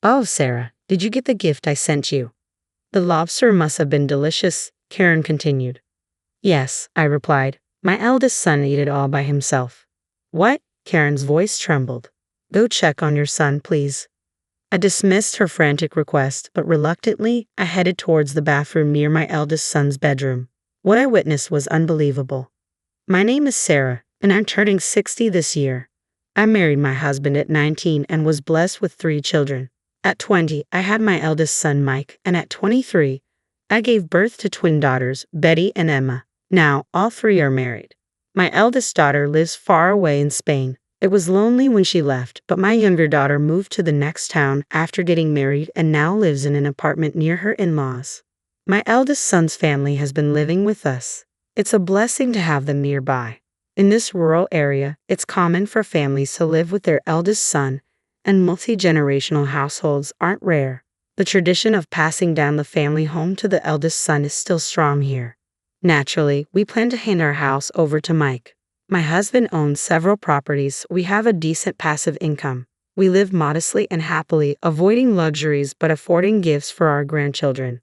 Oh, Sarah, did you get the gift I sent you? The lobster must have been delicious, Karen continued. Yes, I replied. My eldest son ate it all by himself. What? Karen's voice trembled. Go check on your son, please. I dismissed her frantic request, but reluctantly, I headed towards the bathroom near my eldest son's bedroom. What I witnessed was unbelievable. My name is Sarah, and I'm turning 60 this year. I married my husband at 19 and was blessed with 3 children. At 20, I had my eldest son, Mike, and at 23, I gave birth to twin daughters, Betty and Emma. Now, all 3 are married. My eldest daughter lives far away in Spain. It was lonely when she left, but my younger daughter moved to the next town after getting married and now lives in an apartment near her in-laws. My eldest son's family has been living with us. It's a blessing to have them nearby. In this rural area, it's common for families to live with their eldest son, and multi-generational households aren't rare. The tradition of passing down the family home to the eldest son is still strong here. Naturally, we plan to hand our house over to Mike. My husband owns several properties. We have a decent passive income. We live modestly and happily, avoiding luxuries but affording gifts for our grandchildren.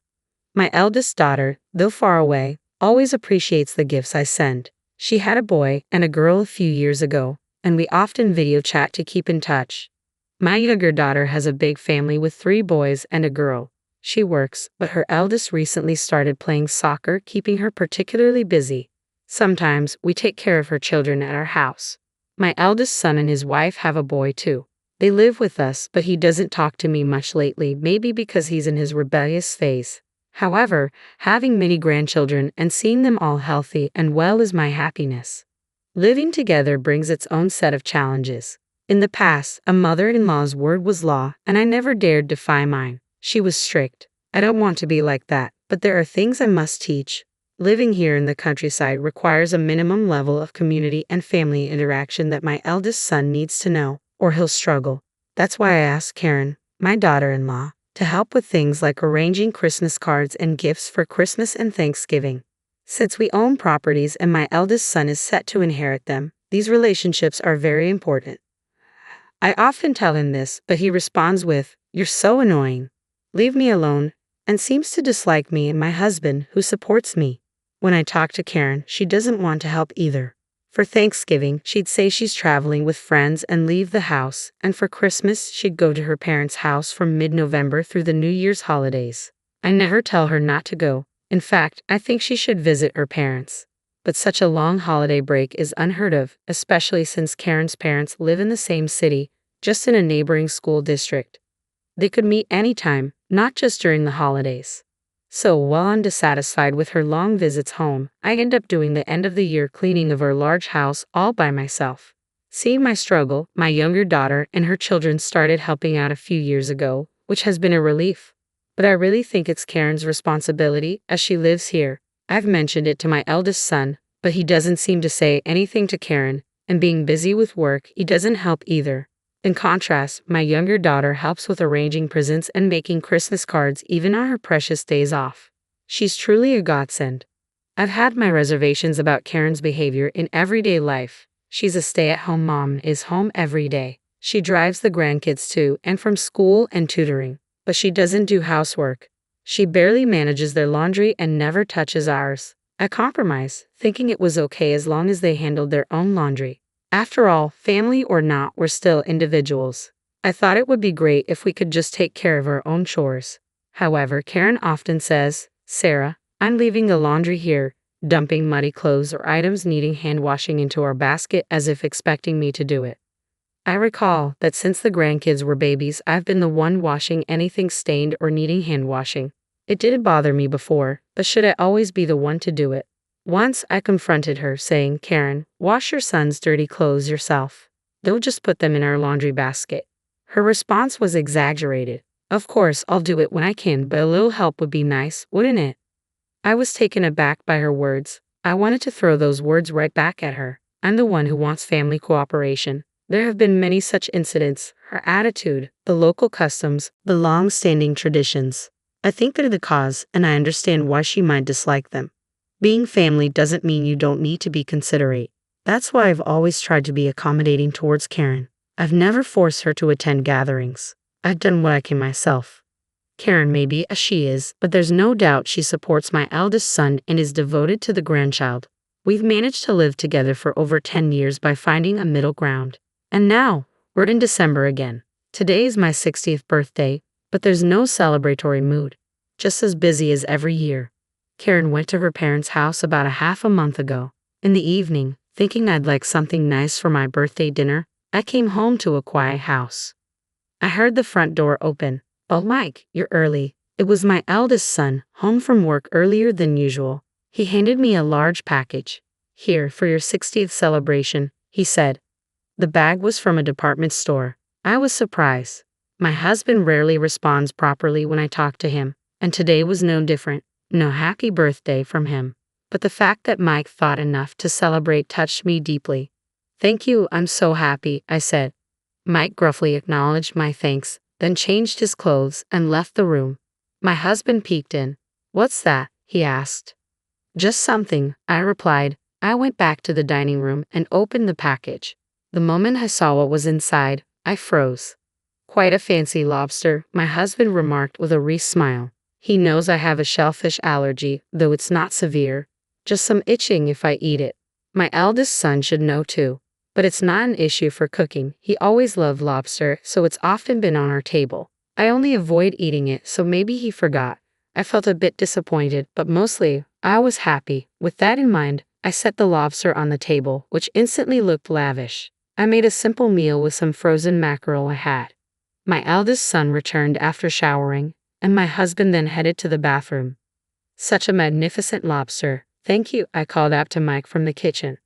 My eldest daughter, though far away, always appreciates the gifts I send. She had a boy and a girl a few years ago, and we often video chat to keep in touch. My younger daughter has a big family with 3 boys and a girl. She works, but her eldest recently started playing soccer, keeping her particularly busy. Sometimes we take care of her children at our house. My eldest son and his wife have a boy too. They live with us, but he doesn't talk to me much lately, maybe because he's in his rebellious phase. However, having many grandchildren and seeing them all healthy and well is my happiness. Living together brings its own set of challenges. In the past, a mother-in-law's word was law, and I never dared defy mine. She was strict. I don't want to be like that, but there are things I must teach. Living here in the countryside requires a minimum level of community and family interaction that my eldest son needs to know, or he'll struggle. That's why I asked Karen, my daughter-in-law, to help with things like arranging Christmas cards and gifts for Christmas and Thanksgiving. Since we own properties and my eldest son is set to inherit them, these relationships are very important. I often tell him this, but he responds with, "You're so annoying. Leave me alone," and seems to dislike me and my husband, who supports me. When I talk to Karen, she doesn't want to help either. For Thanksgiving, she'd say she's traveling with friends and leave the house, and for Christmas, she'd go to her parents' house from mid-November through the New Year's holidays. I never tell her not to go. In fact, I think she should visit her parents. But such a long holiday break is unheard of, especially since Karen's parents live in the same city, just in a neighboring school district. They could meet anytime, not just during the holidays. So, while I'm dissatisfied with her long visits home, I end up doing the end-of-the-year cleaning of our large house all by myself. Seeing my struggle, my younger daughter and her children started helping out a few years ago, which has been a relief. But I really think it's Karen's responsibility, as she lives here. I've mentioned it to my eldest son, but he doesn't seem to say anything to Karen, and being busy with work, he doesn't help either. In contrast, my younger daughter helps with arranging presents and making Christmas cards even on her precious days off. She's truly a godsend. I've had my reservations about Karen's behavior in everyday life. She's a stay-at-home mom and is home every day. She drives the grandkids to and from school and tutoring, but she doesn't do housework. She barely manages their laundry and never touches ours. I compromised, thinking it was okay as long as they handled their own laundry. After all, family or not, we're still individuals. I thought it would be great if we could just take care of our own chores. However, Karen often says, "Sarah, I'm leaving the laundry here," dumping muddy clothes or items needing hand washing into our basket as if expecting me to do it. I recall that since the grandkids were babies, I've been the one washing anything stained or needing hand washing. It didn't bother me before, but should I always be the one to do it? Once I confronted her, saying, "Karen, wash your son's dirty clothes yourself. Don't just put them in our laundry basket." Her response was exaggerated. "Of course, I'll do it when I can, but a little help would be nice, wouldn't it?" I was taken aback by her words. I wanted to throw those words right back at her. I'm the one who wants family cooperation. There have been many such incidents. Her attitude, the local customs, the long-standing traditions. I think they're the cause, and I understand why she might dislike them. Being family doesn't mean you don't need to be considerate. That's why I've always tried to be accommodating towards Karen. I've never forced her to attend gatherings. I've done what I can myself. Karen may be a she is, but there's no doubt she supports my eldest son and is devoted to the grandchild. We've managed to live together for over 10 years by finding a middle ground. And now, we're in December again. Today is my 60th birthday, but there's no celebratory mood. Just as busy as every year. Karen went to her parents' house about a half a month ago. In the evening, thinking I'd like something nice for my birthday dinner, I came home to a quiet house. I heard the front door open. "Oh, Mike, you're early." It was my eldest son, home from work earlier than usual. He handed me a large package. "Here, for your 60th celebration," he said. The bag was from a department store. I was surprised. My husband rarely responds properly when I talk to him, and today was no different. No happy birthday from him. But the fact that Mike thought enough to celebrate touched me deeply. "Thank you, I'm so happy," I said. Mike gruffly acknowledged my thanks, then changed his clothes and left the room. My husband peeked in. "What's that?" he asked. "Just something," I replied. I went back to the dining room and opened the package. The moment I saw what was inside, I froze. "Quite a fancy lobster," my husband remarked with a wry smile. He knows I have a shellfish allergy, though it's not severe. Just some itching if I eat it. My eldest son should know too. But it's not an issue for cooking. He always loved lobster, so it's often been on our table. I only avoid eating it, so maybe he forgot. I felt a bit disappointed, but mostly, I was happy. With that in mind, I set the lobster on the table, which instantly looked lavish. I made a simple meal with some frozen mackerel I had. My eldest son returned after showering, and my husband then headed to the bathroom. "Such a magnificent lobster. Thank you," I called out to Mike from the kitchen.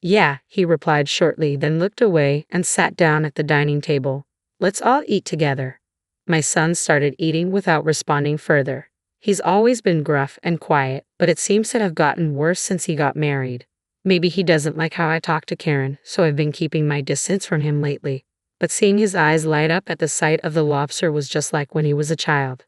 "Yeah," he replied shortly, then looked away and sat down at the dining table. "Let's all eat together." My son started eating without responding further. He's always been gruff and quiet, but it seems to have gotten worse since he got married. Maybe he doesn't like how I talk to Karen, so I've been keeping my distance from him lately. But seeing his eyes light up at the sight of the lobster was just like when he was a child.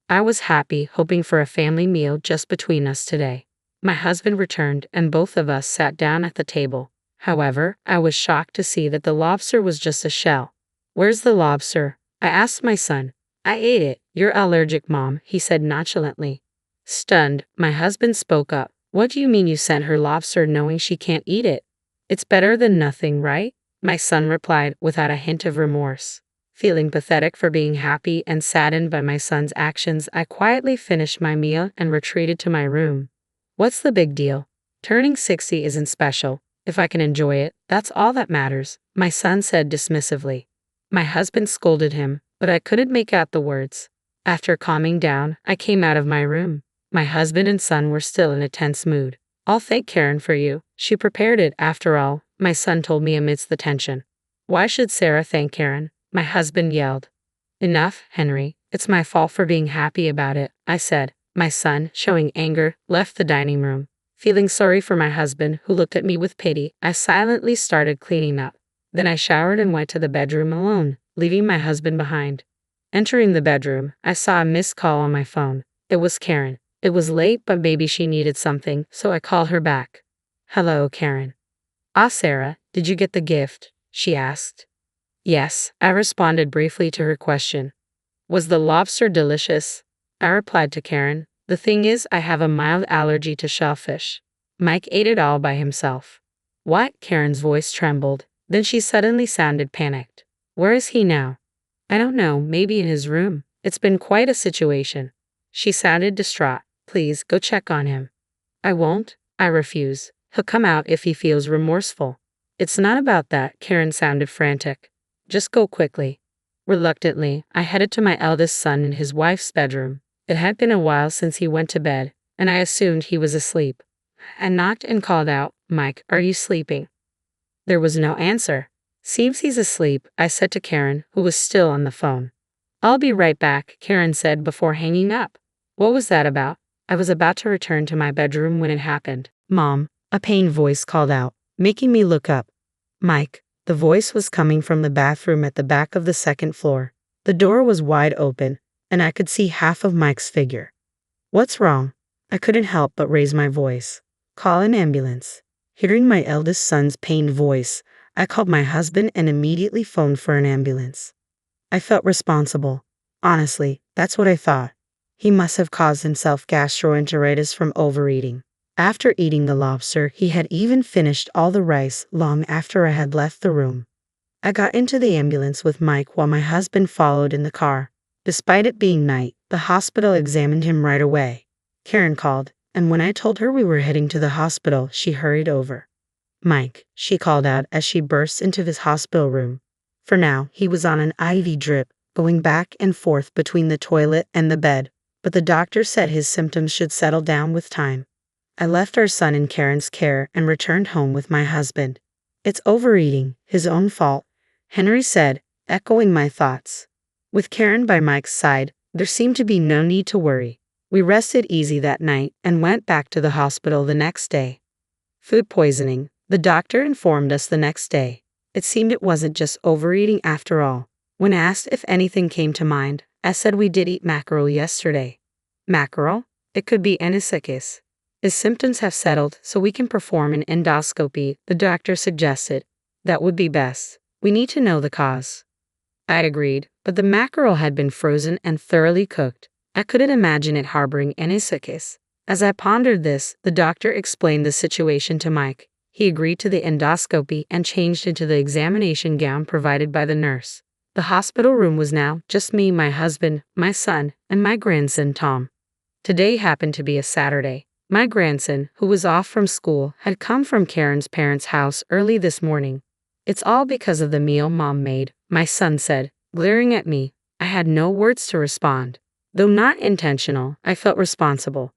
I was happy, hoping for a family meal just between us today. My husband returned, and both of us sat down at the table. However, I was shocked to see that the lobster was just a shell. "Where's the lobster?" I asked my son. "I ate it. You're allergic, Mom," he said nonchalantly. Stunned, my husband spoke up. "What do you mean you sent her lobster knowing she can't eat it? It's better than nothing, right?" My son replied without a hint of remorse. Feeling pathetic for being happy and saddened by my son's actions, I quietly finished my meal and retreated to my room. What's the big deal? Turning 60 isn't special. If I can enjoy it, that's all that matters, my son said dismissively. My husband scolded him, but I couldn't make out the words. After calming down, I came out of my room. My husband and son were still in a tense mood. "I'll thank Karen for you. She prepared it, after all," my son told me amidst the tension. "Why should Sarah thank Karen?" my husband yelled. "Enough, Henry. It's my fault for being happy about it," I said. My son, showing anger, left the dining room. Feeling sorry for my husband, who looked at me with pity, I silently started cleaning up. Then I showered and went to the bedroom alone, leaving my husband behind. Entering the bedroom, I saw a missed call on my phone. It was Karen. It was late, but maybe she needed something, so I called her back. "Hello, Karen." "Ah, Sarah, did you get the gift?" she asked. "Yes," I responded briefly to her question. "Was the lobster delicious?" I replied to Karen. "The thing is, I have a mild allergy to shellfish." Mike ate it all by himself. "What?" Karen's voice trembled. Then she suddenly sounded panicked. "Where is he now?" "I don't know, maybe in his room. It's been quite a situation." She sounded distraught. "Please, go check on him." "I won't," I refuse. "He'll come out if he feels remorseful." "It's not about that," Karen sounded frantic. "Just go quickly." Reluctantly, I headed to my eldest son in his wife's bedroom. It had been a while since he went to bed, and I assumed he was asleep. I knocked and called out, "Mike, are you sleeping?" There was no answer. "Seems he's asleep," I said to Karen, who was still on the phone. "I'll be right back," Karen said before hanging up. What was that about? I was about to return to my bedroom when it happened. "Mom," a pained voice called out, making me look up. "Mike." The voice was coming from the bathroom at the back of the second floor. The door was wide open, and I could see half of Mike's figure. "What's wrong?" I couldn't help but raise my voice. "Call an ambulance." Hearing my eldest son's pained voice, I called my husband and immediately phoned for an ambulance. I felt responsible. Honestly, that's what I thought. He must have caused himself gastroenteritis from overeating. After eating the lobster, he had even finished all the rice long after I had left the room. I got into the ambulance with Mike while my husband followed in the car. Despite it being night, the hospital examined him right away. Karen called, and when I told her we were heading to the hospital, she hurried over. Mike, she called out as she burst into his hospital room. For now, he was on an IV drip, going back and forth between the toilet and the bed, but the doctor said his symptoms should settle down with time. I left our son in Karen's care and returned home with my husband. It's overeating, his own fault, Henry said, echoing my thoughts. With Karen by Mike's side, there seemed to be no need to worry. We rested easy that night and went back to the hospital the next day. Food poisoning, the doctor informed us the next day. It seemed it wasn't just overeating after all. When asked if anything came to mind, I said we did eat mackerel yesterday. Mackerel? It could be anisakis. His symptoms have settled, so we can perform an endoscopy, the doctor suggested. That would be best. We need to know the cause. I'd agreed, but the mackerel had been frozen and thoroughly cooked. I couldn't imagine it harboring anisakis. As I pondered this, the doctor explained the situation to Mike. He agreed to the endoscopy and changed into the examination gown provided by the nurse. The hospital room was now just me, my husband, my son, and my grandson Tom. Today happened to be a Saturday. My grandson, who was off from school, had come from Karen's parents' house early this morning. It's all because of the meal Mom made, my son said, glaring at me. I had no words to respond. Though not intentional, I felt responsible.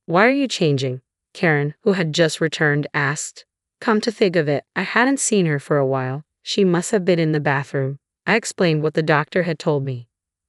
Why are you changing? Karen, who had just returned, asked. Come to think of it, I hadn't seen her for a while. She must have been in the bathroom. I explained what the doctor had told me.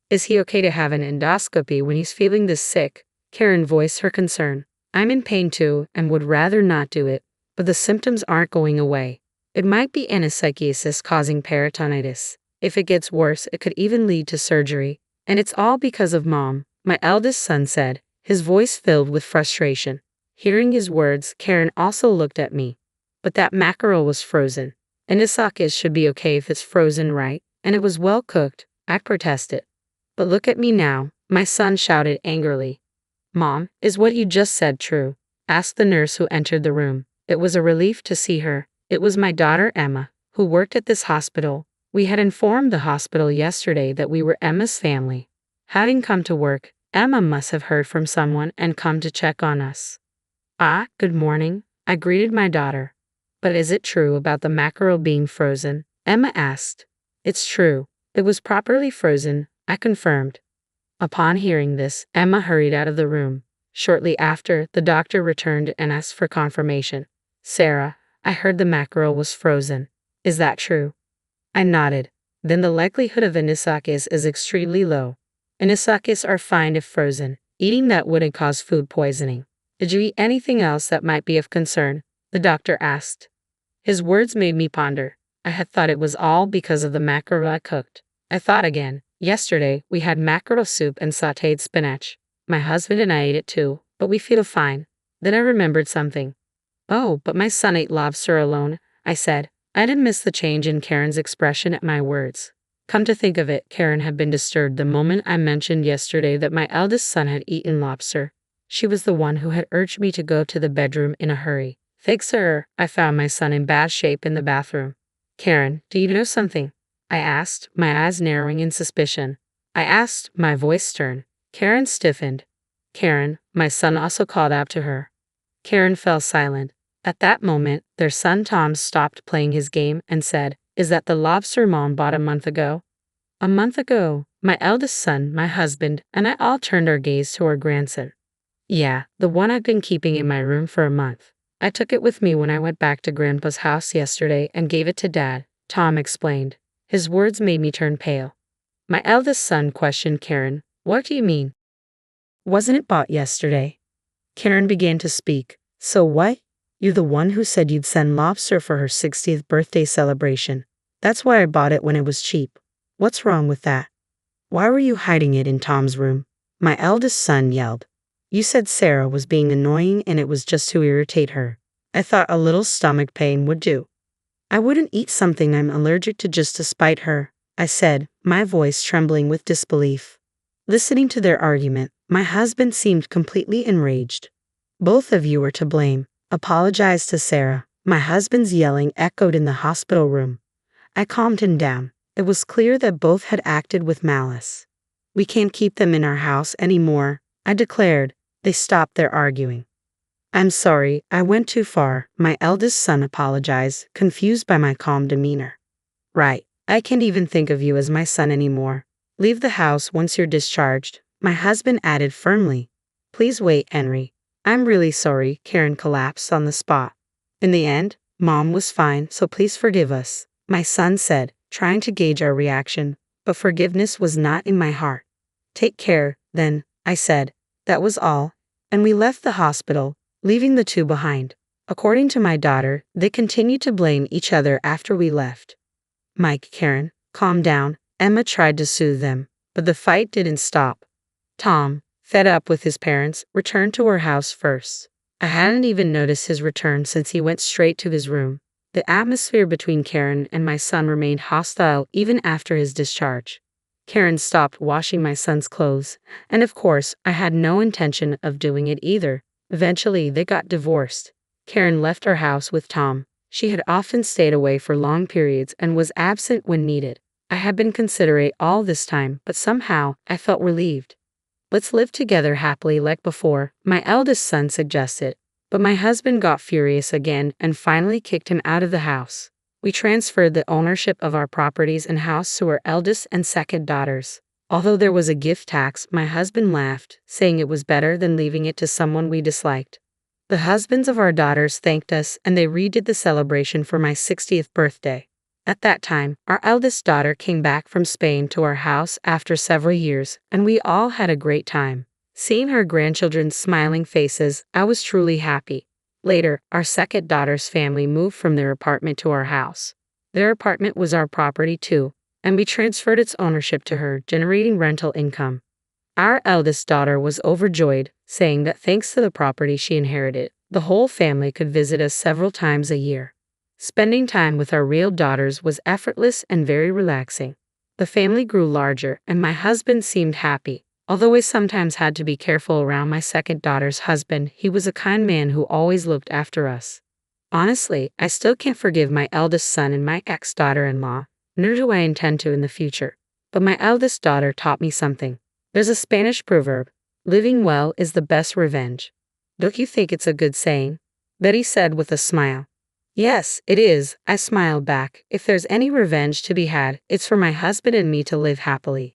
Is he okay to have an endoscopy when he's feeling this sick? Karen voiced her concern. I'm in pain too and would rather not do it, but the symptoms aren't going away. It might be anisakis causing peritonitis. If it gets worse, it could even lead to surgery. And it's all because of Mom, my eldest son said, his voice filled with frustration. Hearing his words, Karen also looked at me. But that mackerel was frozen. Anisakis should be okay if it's frozen right, and it was well cooked, I protested. But look at me now, my son shouted angrily. Mom, is what you just said true? Asked the nurse who entered the room. It was a relief to see her. It was my daughter Emma, who worked at this hospital. We had informed the hospital yesterday that we were Emma's family. Having come to work, Emma must have heard from someone and come to check on us. Ah, good morning, I greeted my daughter. But is it true about the mackerel being frozen? Emma asked. It's true. It was properly frozen, I confirmed. Upon hearing this, Emma hurried out of the room. Shortly after, the doctor returned and asked for confirmation. Sarah, I heard the mackerel was frozen. Is that true? I nodded. Then the likelihood of anisakis is extremely low. Anisakis are fine if frozen. Eating that wouldn't cause food poisoning. Did you eat anything else that might be of concern? The doctor asked. His words made me ponder. I had thought it was all because of the mackerel I cooked. I thought again. Yesterday, we had mackerel soup and sautéed spinach. My husband and I ate it too, but we feel fine. Then I remembered something. Oh, but my son ate lobster alone, I said. I didn't miss the change in Karen's expression at my words. Come to think of it, Karen had been disturbed the moment I mentioned yesterday that my eldest son had eaten lobster. She was the one who had urged me to go to the bedroom in a hurry. Thanks to her, I found my son in bad shape in the bathroom. Karen, do you know something? I asked, my eyes narrowing in suspicion. I asked, my voice stern. Karen stiffened. Karen, my son also called out to her. Karen fell silent. At that moment, their son Tom stopped playing his game and said, Is that the lobster Mom bought a month ago? A month ago, my eldest son, my husband, and I all turned our gaze to our grandson. Yeah, the one I've been keeping in my room for a month. I took it with me when I went back to Grandpa's house yesterday and gave it to Dad, Tom explained. His words made me turn pale. My eldest son questioned Karen. What do you mean? Wasn't it bought yesterday? Karen began to speak. So what? You're the one who said you'd send lobster for her 60th birthday celebration. That's why I bought it when it was cheap. What's wrong with that? Why were you hiding it in Tom's room? My eldest son yelled. You said Sarah was being annoying and it was just to irritate her. I thought a little stomach pain would do. I wouldn't eat something I'm allergic to just to spite her. I said, my voice trembling with disbelief. Listening to their argument, my husband seemed completely enraged. Both of you were to blame. Apologize to Sarah. My husband's yelling echoed in the hospital room. I calmed him down. It was clear that both had acted with malice. We can't keep them in our house anymore, I declared. They stopped their arguing. I'm sorry, I went too far, my eldest son apologized, confused by my calm demeanor. Right, I can't even think of you as my son anymore. Leave the house once you're discharged, my husband added firmly. Please wait, Henry. I'm really sorry, Karen collapsed on the spot. In the end, Mom was fine, so please forgive us, my son said, trying to gauge our reaction, but forgiveness was not in my heart. Take care, then, I said. That was all, and we left the hospital, leaving the two behind. According to my daughter, they continued to blame each other after we left. Mike, Karen, calm down, Emma tried to soothe them, but the fight didn't stop. Tom, fed up with his parents, returned to our house first. I hadn't even noticed his return since he went straight to his room. The atmosphere between Karen and my son remained hostile even after his discharge. Karen stopped washing my son's clothes, and of course, I had no intention of doing it either. Eventually, they got divorced. Karen left our house with Tom. She had often stayed away for long periods and was absent when needed. I had been considerate all this time, but somehow, I felt relieved. Let's live together happily like before, my eldest son suggested, but my husband got furious again and finally kicked him out of the house. We transferred the ownership of our properties and house to our eldest and second daughters. Although there was a gift tax, my husband laughed, saying it was better than leaving it to someone we disliked. The husbands of our daughters thanked us and they redid the celebration for my 60th birthday. At that time, our eldest daughter came back from Spain to our house after several years, and we all had a great time. Seeing her grandchildren's smiling faces, I was truly happy. Later, our second daughter's family moved from their apartment to our house. Their apartment was our property too, and we transferred its ownership to her, generating rental income. Our eldest daughter was overjoyed, saying that thanks to the property she inherited, the whole family could visit us several times a year. Spending time with our real daughters was effortless and very relaxing. The family grew larger, and my husband seemed happy. Although I sometimes had to be careful around my second daughter's husband, he was a kind man who always looked after us. Honestly, I still can't forgive my eldest son and my ex-daughter-in-law, nor do I intend to in the future. But my eldest daughter taught me something. There's a Spanish proverb, living well is the best revenge. Don't you think it's a good saying? Betty said with a smile. Yes, it is, I smiled back. If there's any revenge to be had, it's for my husband and me to live happily.